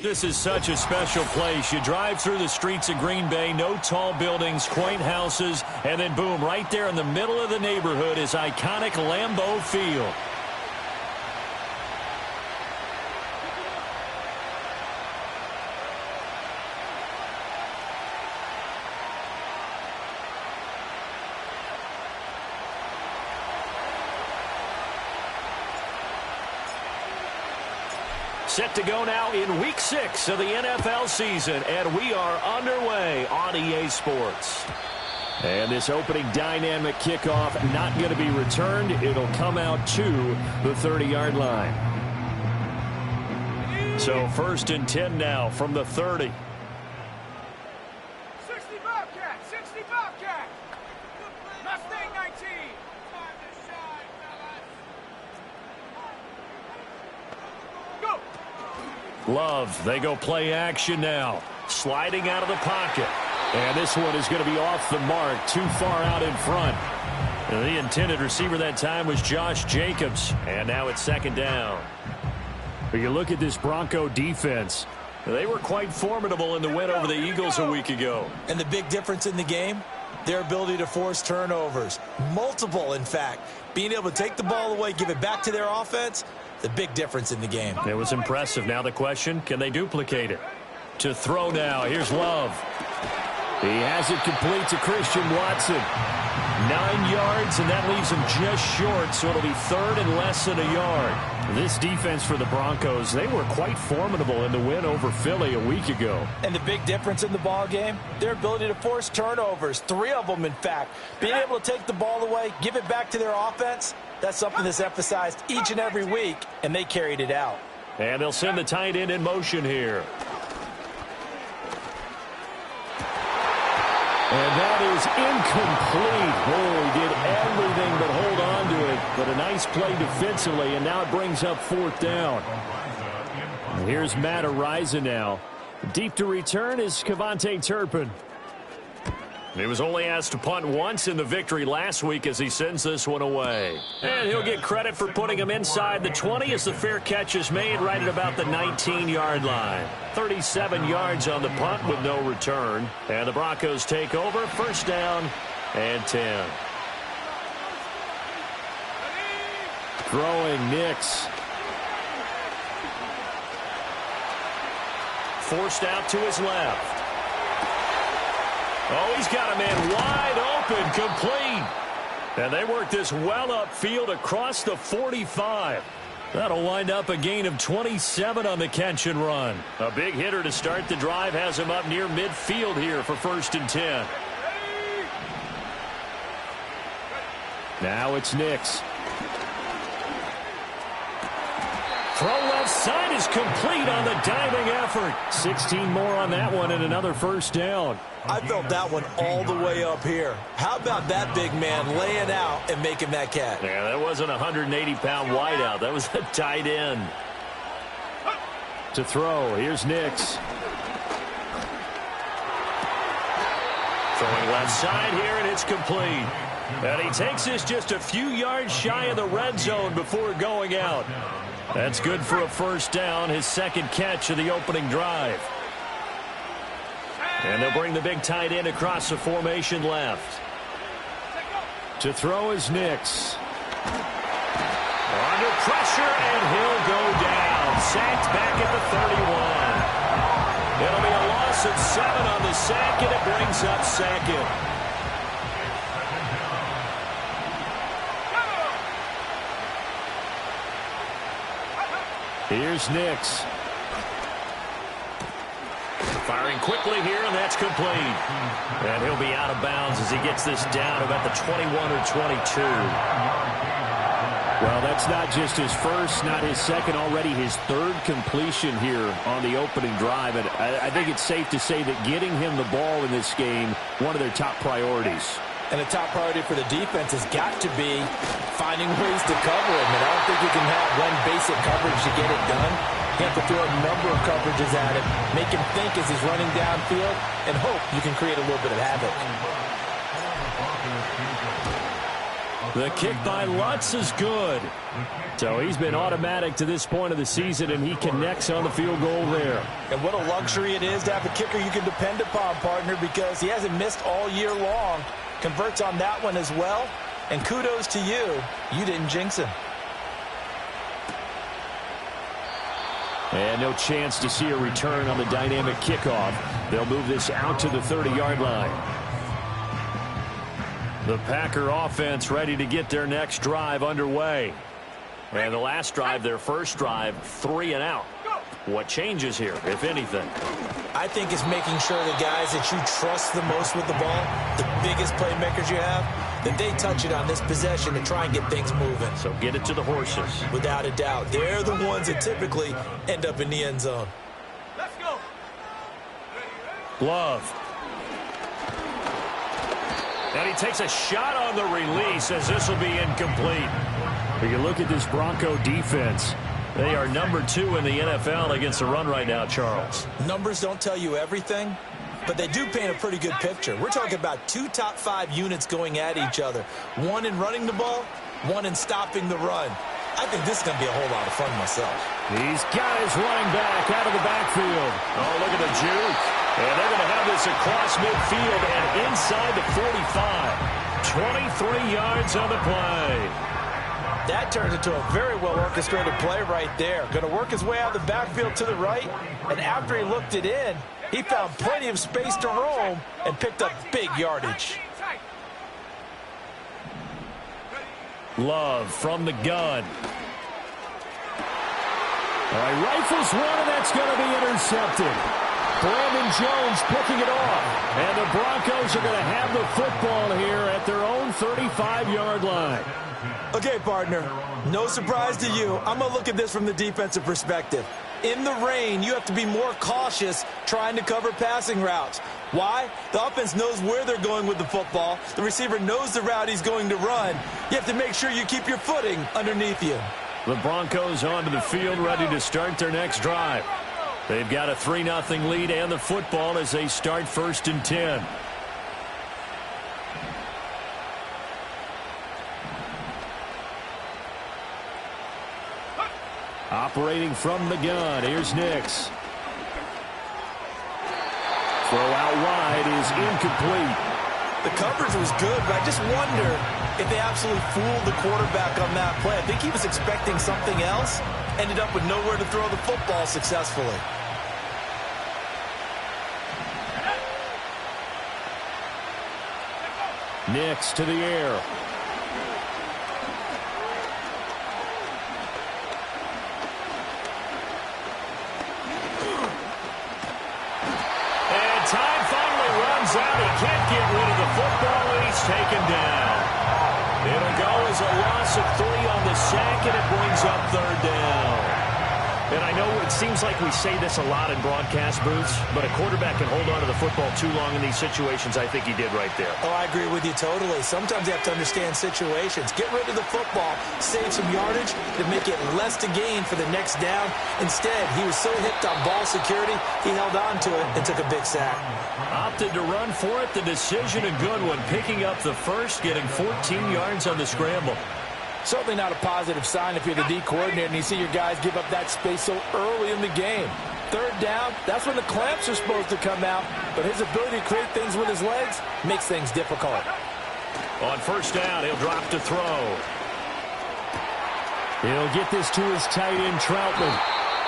This is such a special place. You drive through the streets of Green Bay, no tall buildings, quaint houses, and then boom, right there in the middle of the neighborhood is iconic Lambeau Field. Set to go now in Week 6 of the NFL season, and we are underway on EA Sports. And this opening dynamic kickoff not going to be returned. It'll come out to the 30-yard line. So 1st and 10 now from the 30. 60 Bobcat, 60 Bobcat. Mustang 19. Love, they go play action now. Sliding out of the pocket. And this one is going to be off the mark, too far out in front. The intended receiver that time was Josh Jacobs. And now it's 2nd down. But you look at this Bronco defense. They were quite formidable in the win over the Eagles a week ago. And the big difference in the game, their ability to force turnovers. Multiple, in fact. Being able to take the ball away, give it back to their offense, the big difference in the game. It was impressive. Now the question, can they duplicate it? To throw now, here's Love. He has it complete to Christian Watson. 9 yards, and that leaves him just short, so it'll be 3rd and less than a yard. This defense for the Broncos, they were quite formidable in the win over Philly a week ago. And the big difference in the ball game, their ability to force turnovers, 3 of them, in fact. Being able to take the ball away, give it back to their offense, that's something that's emphasized each and every week, and they carried it out. And they'll send the tight end in motion here. And that is incomplete. Oh, he did everything but hold on to it. But a nice play defensively, and now it brings up 4th down. And here's Matt Araiza now. Deep to return is Kevontae Turpin. He was only asked to punt once in the victory last week as he sends this one away. And he'll get credit for putting him inside the 20 as the fair catch is made right at about the 19-yard line. 37 yards on the punt with no return. And the Broncos take over, 1st down and 10. Throwing Nix. Forced out to his left. Oh, he's got a man wide open, complete. And they work this well upfield across the 45. That'll wind up a gain of 27 on the catch and run. A big hitter to start the drive has him up near midfield here for 1st and 10. Now it's Nix. Throw left side is complete on the diving effort. 16 more on that one and another 1st down. I felt that one all the way up here. How about that big man laying out and making that catch? Yeah, that wasn't a 180-pound wideout. That was a tight end. To throw, here's Nix. Throwing left side here, and it's complete. And he takes this just a few yards shy of the red zone before going out. That's good for a 1st down, his 2nd catch of the opening drive. And they'll bring the big tight end across the formation left. To throw is Nix. Under pressure, and he'll go down. Sacked back at the 31. It'll be a loss of 7 on the sack, and it brings up 2nd. Here's Nix. Firing quickly here, and that's complete. And he'll be out of bounds as he gets this down about the 21 or 22. Well, that's not just his first, not his second, already his 3rd completion here on the opening drive. And I think it's safe to say that getting him the ball in this game, one of their top priorities. And a top priority for the defense has got to be finding ways to cover him. And I don't think you can have one basic coverage to get it done. You have to throw a number of coverages at him, make him think as he's running downfield, and hope you can create a little bit of havoc. The kick by Lutz is good. So he's been automatic to this point of the season, and he connects on the field goal there. And what a luxury it is to have a kicker you can depend upon, partner, because he hasn't missed all year long. Converts on that one as well. And kudos to you. You didn't jinx him. And no chance to see a return on the dynamic kickoff. They'll move this out to the 30-yard line. The Packer offense ready to get their next drive underway. And the last drive, their first drive, 3 and out. What changes here, if anything? I think it's making sure the guys that you trust the most with the ball, the biggest playmakers you have, that they touch it on this possession to try and get things moving. So get it to the horses. Without a doubt. They're the ones that typically end up in the end zone. Let's go. Love. And he takes a shot on the release as this will be incomplete. If you look at this Bronco defense, they are number 2 in the NFL against the run right now, Charles. Numbers don't tell you everything, but they do paint a pretty good picture. We're talking about 2 top 5 units going at each other. One in running the ball, one in stopping the run. I think this is going to be a whole lot of fun myself. He's got his running back out of the backfield. Oh, look at the juke. And they're going to have this across midfield and inside the 45. 23 yards on the play. That turns into a very well-orchestrated play right there. Going to work his way out of the backfield to the right, and after he looked it in, he found plenty of space to roam and picked up big yardage. Love from the gun. All right, rifles one, and that's going to be intercepted. Brandon Jones picking it off. And the Broncos are going to have the football here at their own 35-yard line. Okay, partner, no surprise to you. I'm going to look at this from the defensive perspective. In the rain, you have to be more cautious trying to cover passing routes. Why? The offense knows where they're going with the football. The receiver knows the route he's going to run. You have to make sure you keep your footing underneath you. The Broncos onto the field, ready to start their next drive. They've got a 3-0 lead and the football as they start 1st and 10. Operating from the gun, here's Nix. Throw out wide is incomplete. The coverage was good, but I just wonder if they absolutely fooled the quarterback on that play. I think he was expecting something else, ended up with nowhere to throw the football successfully. Nix to the air. And time finally runs out. He can't get rid of the football, and he's taken down. It'll go as a loss of 3 on the sack, and it brings up 3rd down. And I know it seems like we say this a lot in broadcast booths, but a quarterback can hold on to the football too long in these situations. I think he did right there. Oh, I agree with you totally. Sometimes you have to understand situations. Get rid of the football, save some yardage to make it less to gain for the next down. Instead, he was so hipped on ball security, he held on to it and took a big sack. Opted to run for it. The decision a good one. Picking up the first, getting 14 yards on the scramble. Certainly not a positive sign if you're the D coordinator and you see your guys give up that space so early in the game. 3rd down, that's when the clamps are supposed to come out, but his ability to create things with his legs makes things difficult. On 1st down, he'll drop to throw. He'll get this to his tight end, Troutman.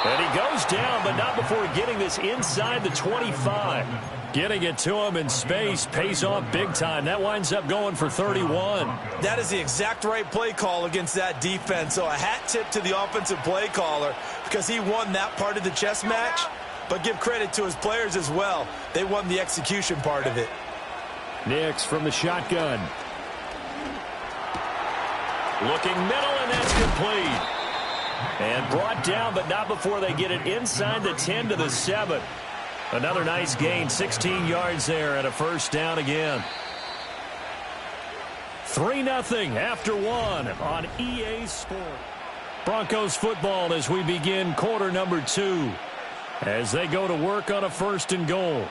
And he goes down, but not before getting this inside the 25. Getting it to him in space pays off big time. That winds up going for 31. That is the exact right play call against that defense. So a hat tip to the offensive play caller because he won that part of the chess match. But give credit to his players as well. They won the execution part of it. Nix from the shotgun. Looking middle, and that's complete. And brought down, but not before they get it inside the 10 to the 7. Another nice gain, 16 yards there, and a 1st down again. 3-0 after 1 on EA Sport. Broncos football as we begin quarter number 2 as they go to work on a 1st and goal.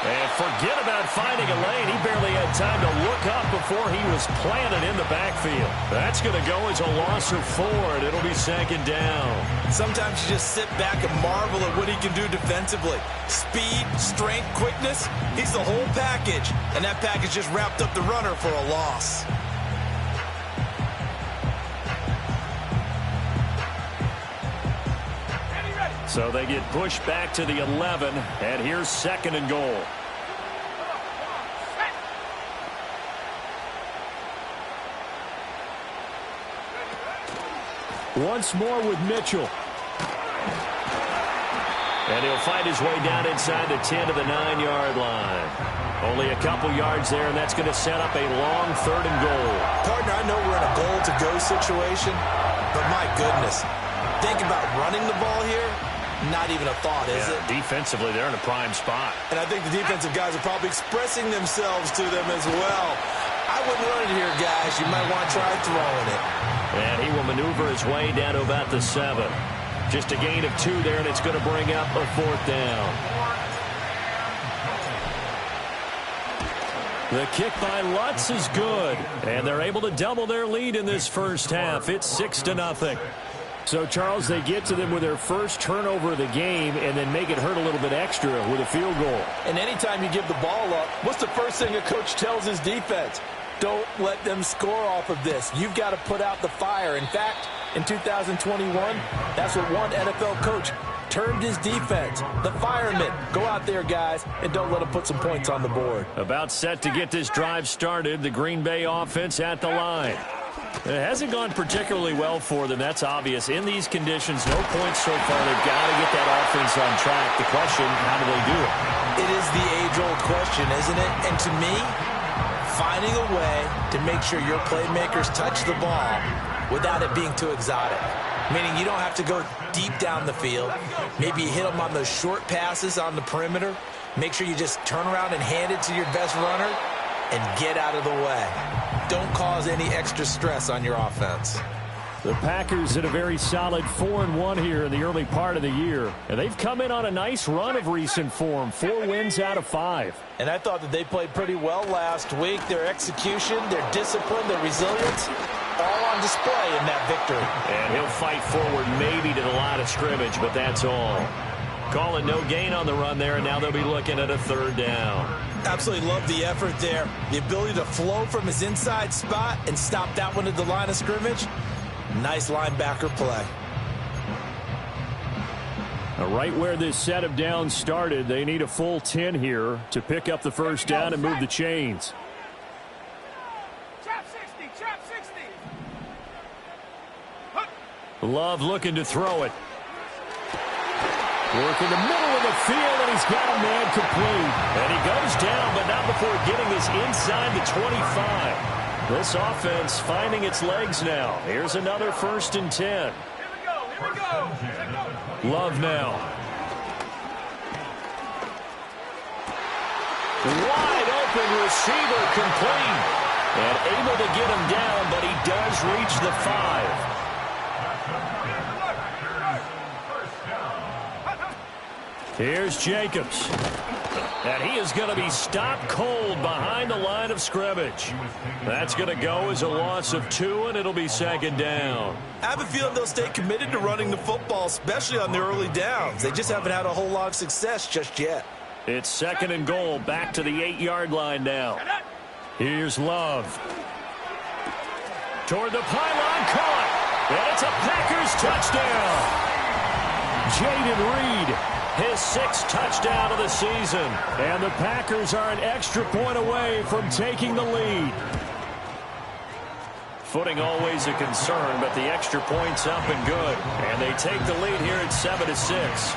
And forget about finding a lane. He barely had time to look up before he was planted in the backfield. That's going to go as a loss of 4, and it'll be 2nd down. Sometimes you just sit back and marvel at what he can do defensively. Speed, strength, quickness, he's the whole package. And that package just wrapped up the runner for a loss. So they get pushed back to the 11, and here's 2nd and goal. Once more with Mitchell. And he'll fight his way down inside the 10 to the 9-yard line. Only a couple yards there, and that's going to set up a long 3rd and goal. Partner, I know we're in a goal-to-go situation, but my goodness, think about running the ball here. Not even a thought, is it? Defensively, they're in a prime spot. And I think the defensive guys are probably expressing themselves to them as well. I wouldn't run it here, guys. You might want to try throwing it. And he will maneuver his way down to about the 7. Just a gain of 2 there, and it's going to bring up a 4th down. The kick by Lutz is good. And they're able to double their lead in this first half. It's 6-0. So, Charles, they get to them with their first turnover of the game and then make it hurt a little bit extra with a field goal. And anytime you give the ball up, what's the first thing a coach tells his defense? Don't let them score off of this. You've got to put out the fire. In fact, in 2021, that's what one NFL coach termed his defense. The firemen. Go out there, guys, and don't let them put some points on the board. About set to get this drive started, the Green Bay offense at the line. It hasn't gone particularly well for them. That's obvious. In these conditions, no points so far. They've got to get that offense on track. The question, how do they do it? It is the age-old question, isn't it? And to me, finding a way to make sure your playmakers touch the ball without it being too exotic. Meaning you don't have to go deep down the field. Maybe you hit them on those short passes on the perimeter. Make sure you just turn around and hand it to your best runner and get out of the way. Don't cause any extra stress on your offense. The Packers in a very solid 4-1 here in the early part of the year. And they've come in on a nice run of recent form. 4 wins out of 5. And I thought that they played pretty well last week. Their execution, their discipline, their resilience, all on display in that victory. And he'll fight forward maybe to the line of scrimmage, but that's all. Calling no gain on the run there, and now they'll be looking at a 3rd down. Absolutely love the effort there. The ability to flow from his inside spot and stop that one at the line of scrimmage. Nice linebacker play. Right where this set of downs started, they need a full 10 here to pick up the first down and move the chains. Trap 60, trap 60. Love looking to throw it. Work in the middle of the field, and he's got a man complete. And he goes down, but not before getting this inside the 25. This offense finding its legs now. Here's another 1st and 10. Here we go. Love now. Wide open receiver complete. And able to get him down, but he does reach the 5. Here's Jacobs. And he is going to be stopped cold behind the line of scrimmage. That's going to go as a loss of 2, and it'll be 2nd down. I have a feeling they'll stay committed to running the football, especially on the early downs. They just haven't had a whole lot of success just yet. It's 2nd and goal, back to the 8-yard line now. Here's Love. Toward the pylon, caught. And it's a Packers touchdown. Jaden Reed, his 6th touchdown of the season. And the Packers are an extra point away from taking the lead. Footing always a concern, but the extra point's up and good. And they take the lead here at 7-6.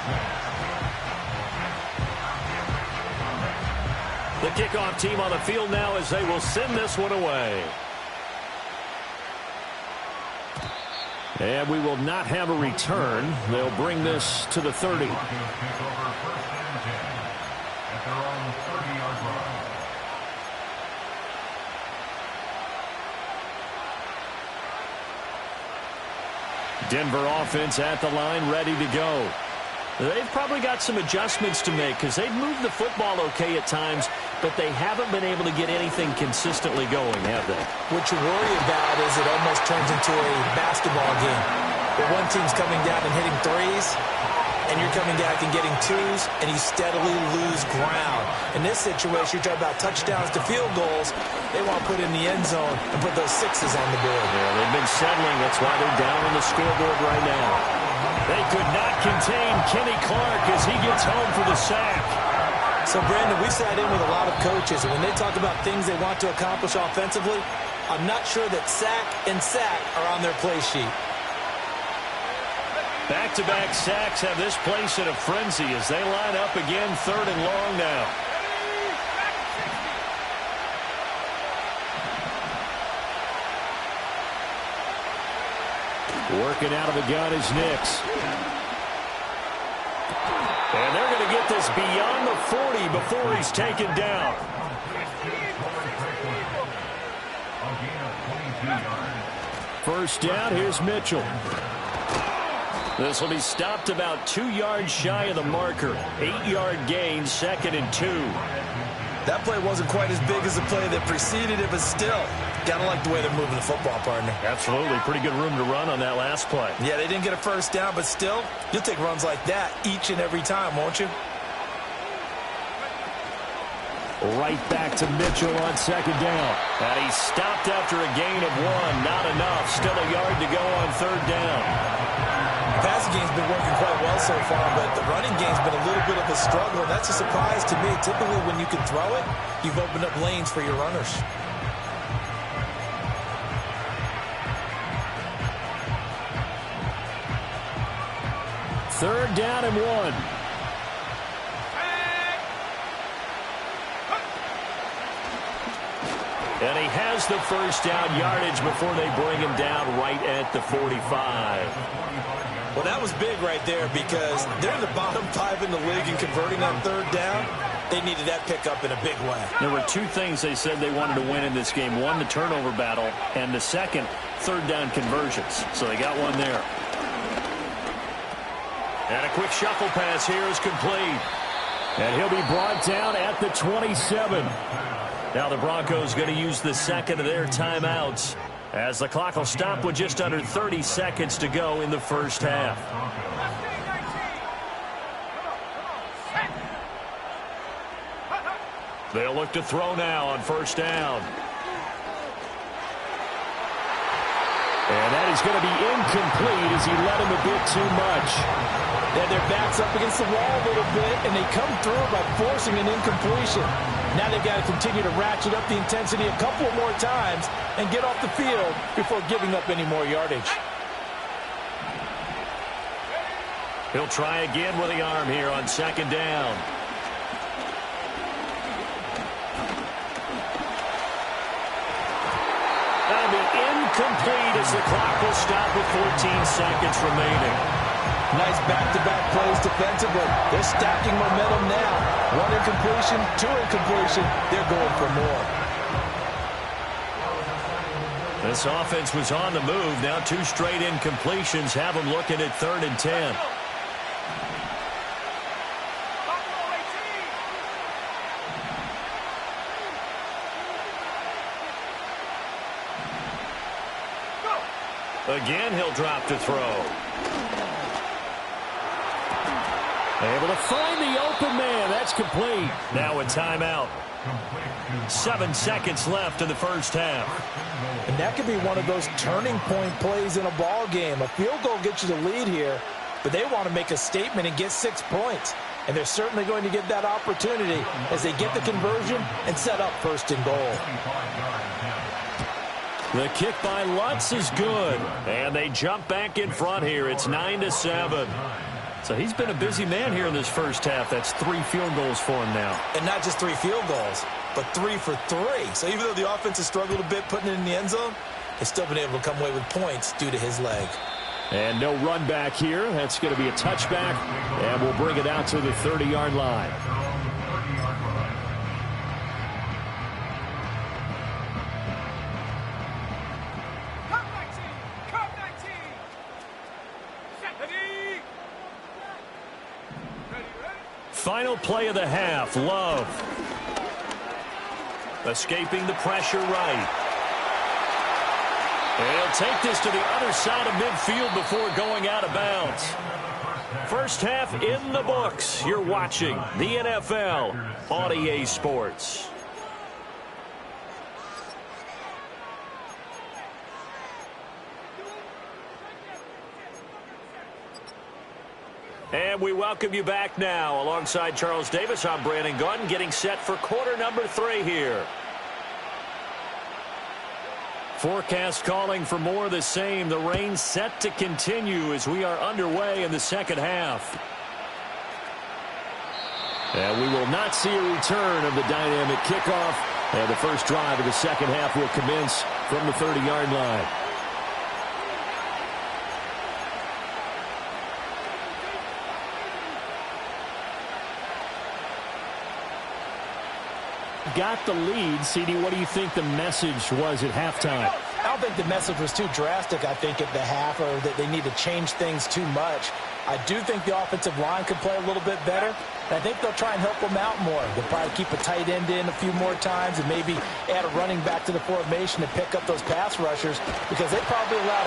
The kickoff team on the field now as they will send this one away. And we will not have a return. They'll bring this to the 30. Denver offense at the line, ready to go. They've probably got some adjustments to make because they've moved the football okay at times, but they haven't been able to get anything consistently going, have they? What you worry about is it almost turns into a basketball game where one team's coming down and hitting threes, and you're coming back and getting twos, and you steadily lose ground. In this situation, you're talking about touchdowns to field goals. They want to put in the end zone and put those sixes on the board. Yeah, they've been settling. That's why they're down on the scoreboard right now. They could not contain Kenny Clark as he gets home for the sack. So, Brandon, we sat in with a lot of coaches, and when they talk about things they want to accomplish offensively, I'm not sure that sack and sack are on their play sheet. Back-to-back sacks have this place in a frenzy as they line up again, 3rd and long now. Working out of the gun is Nix. And they're going to get this beyond the 40 before he's taken down. First down, here's Mitchell. This will be stopped about 2 yards shy of the marker. 8-yard gain, 2nd and 2. That play wasn't quite as big as the play that preceded it, but still, gotta like the way they're moving the football, partner. Absolutely. Pretty good room to run on that last play. Yeah, they didn't get a first down, but still, you'll take runs like that each and every time, won't you? Right back to Mitchell on 2nd down. And he's stopped after a gain of 1. Not enough. Still a yard to go on 3rd down. The passing game's been working quite well so far, but the running game's been a little bit of a struggle, and that's a surprise to me. Typically, when you can throw it, you've opened up lanes for your runners. Third down and 1. And he has the first down yardage before they bring him down right at the 45. Well, that was big right there because they're in the bottom 5 in the league and converting on 3rd down. They needed that pickup in a big way. There were 2 things they said they wanted to win in this game. 1, the turnover battle, and the second, 3rd down conversions. So they got one there. And a quick shuffle pass here is complete. And he'll be brought down at the 27. Now the Broncos going to use the second of their timeouts as the clock will stop with just under 30 seconds to go in the first half. They'll look to throw now on first down. And that is going to be incomplete as he led him a bit too much. They had their backs up against the wall a little bit, and they come through by forcing an incompletion. Now they've got to continue to ratchet up the intensity a couple more times and get off the field before giving up any more yardage. He'll try again with the arm here on 2nd down. That'll be incomplete as the clock will stop with 14 seconds remaining. Nice back-to-back plays defensively. They're stacking momentum now. 1 incompletion, 2 incompletion. They're going for more. This offense was on the move. Now 2 straight incompletions have them looking at 3rd and 10. Again, he'll drop to throw. Able to find the open man. That's complete. Now a timeout. 7 seconds left in the first half. And that could be one of those turning point plays in a ball game. A field goal gets you the lead here, but they want to make a statement and get 6 points. And they're certainly going to get that opportunity as they get the conversion and set up 1st and goal. The kick by Lutz is good. And they jump back in front here. It's 9-7. So he's been a busy man here in this first half. That's 3 field goals for him now. And not just 3 field goals, but 3 for 3. So even though the offense has struggled a bit putting it in the end zone, they've still been able to come away with points due to his leg. And no run back here. That's going to be a touchback. And we'll bring it out to the 30-yard line. Final play of the half. Love. Escaping the pressure right. And he'll take this to the other side of midfield before going out of bounds. First half in the books. You're watching the NFL on EA Sports. And we welcome you back now. Alongside Charles Davis, I'm Brandon Gunn, getting set for quarter number 3 here. Forecast calling for more of the same. The rain set to continue as we are underway in the second half. And we will not see a return of the dynamic kickoff. And the first drive of the second half will commence from the 30-yard line. Got the lead. CD, what do you think the message was at halftime? I don't think the message was too drastic, I think, at the half, or that they need to change things too much. I do think the offensive line could play a little bit better. And I think they'll try and help them out more. They'll probably keep a tight end in a few more times and maybe add a running back to the formation to pick up those pass rushers, because they probably allowed a